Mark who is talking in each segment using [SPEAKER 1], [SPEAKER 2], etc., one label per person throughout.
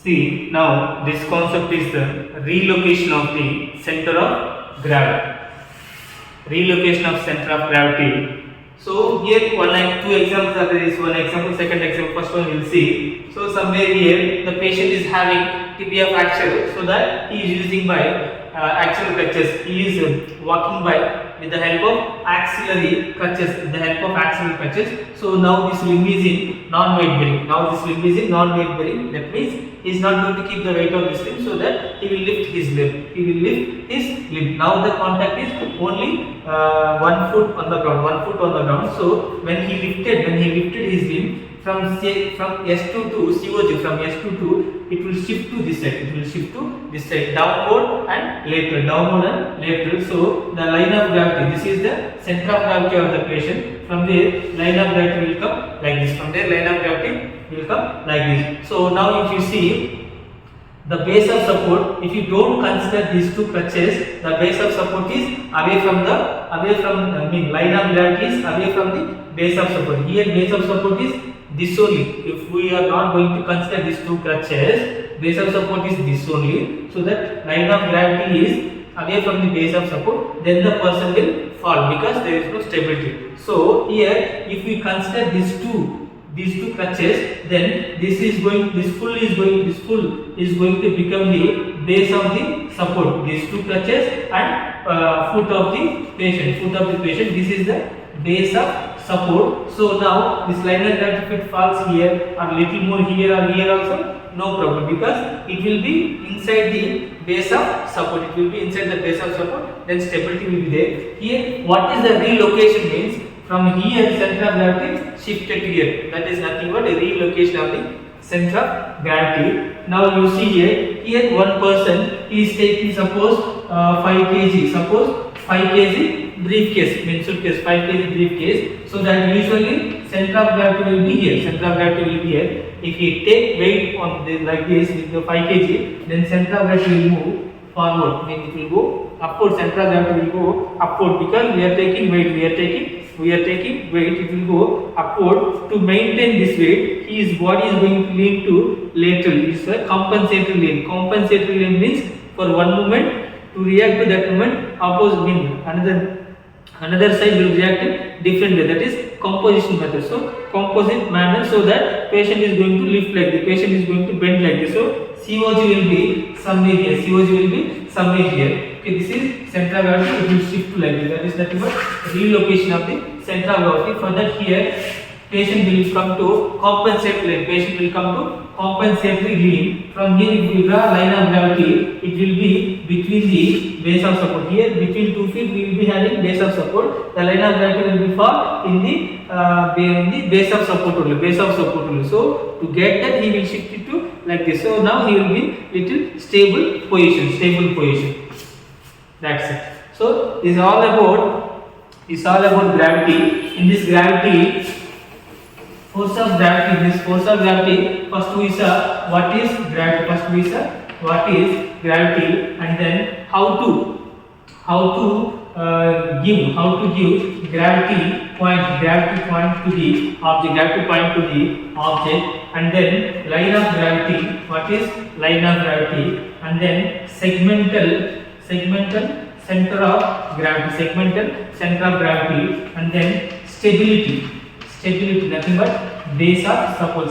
[SPEAKER 1] See, now this concept is the relocation of the center of gravity. Relocation of center of gravity. So here two examples are there. Is one example, second example, first one we will see. So somewhere here the patient is having tibia fracture, so that he is using by axial crutches. He is walking by with the help of axillary crutches. With the help of axillary crutches. So now this limb is in non-weight bearing. Now this limb is in non-weight bearing. That means he is not going to keep the weight of this limb, so that he will lift his limb. He will lift his limb. Now the contact is only 1 foot on the ground. 1 foot on the ground. So when he lifted his limb from S2 to COG, from S2 to, it will shift to this side. It will shift to this side, downward and lateral, downward and lateral. So the line of gravity. This is the center of gravity of the patient. From there, line of gravity will come like this. From there, line of gravity will come like this. So now, if you see the base of support, if you don't consider these two crutches, the base of support is away from line of gravity is away from the base of support. Here, base of support is this only. If we are not going to consider these two crutches, base of support is this only. So that line of gravity is away from the base of support, then the person will fall because there is no stability. So here, if we consider these two crutches, then this full is going to become the base of the support. These two crutches and foot of the patient. This is the base of support. So now this line of gravity, if it falls here or little more here or here also, no problem, because it will be inside the base of support. It will be inside the base of support. Then stability will be there. Here, what is the relocation means? From here, center of gravity shifted to here. That is nothing but a relocation of the center of gravity. Now you see here one person is taking suppose 5 kg. Suppose 5 kg briefcase, means suitcase, 5 kg briefcase. So that usually center of gravity will be here. If you take weight on this like this with the 5 kg, then center of gravity will move forward. Means it will go upward. Center of gravity will go upward because we are taking weight. It will go upward. To maintain this weight, his body is going to lean to lateral. It is a compensatory lean. Compensatory lean means for one movement, to react to that movement, opposite mean another side will react in different way. That is composition method. So composite manner, so that patient is going to lift like this, patient is going to bend like this. So COG will be somewhere here. Okay, this is center of gravity. It will shift to like this. That is nothing but relocation of the center of gravity. For that, here patient will come to compensatory lean. From here, if we draw line of gravity, it will be between the base of support. Here, between 2 feet, we will be having base of support. The line of gravity will be for in the base of support only. So to get that, he will shift it to like this. So now he will be little stable position. That's it. So this is all about gravity. In this gravity, force of gravity. First we saw what is gravity, and then how to give gravity point to the object, and then line of gravity. What is line of gravity? And then segmental center of gravity, and then stability, nothing but base of support.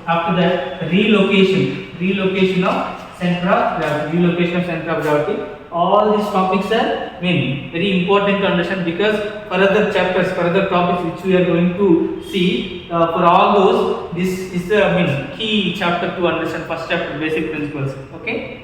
[SPEAKER 1] After that, relocation of center of gravity. All these topics are very important to understand, because further topics which we are going to see, for all those, this is the key chapter to understand. First chapter, basic principles. Okay.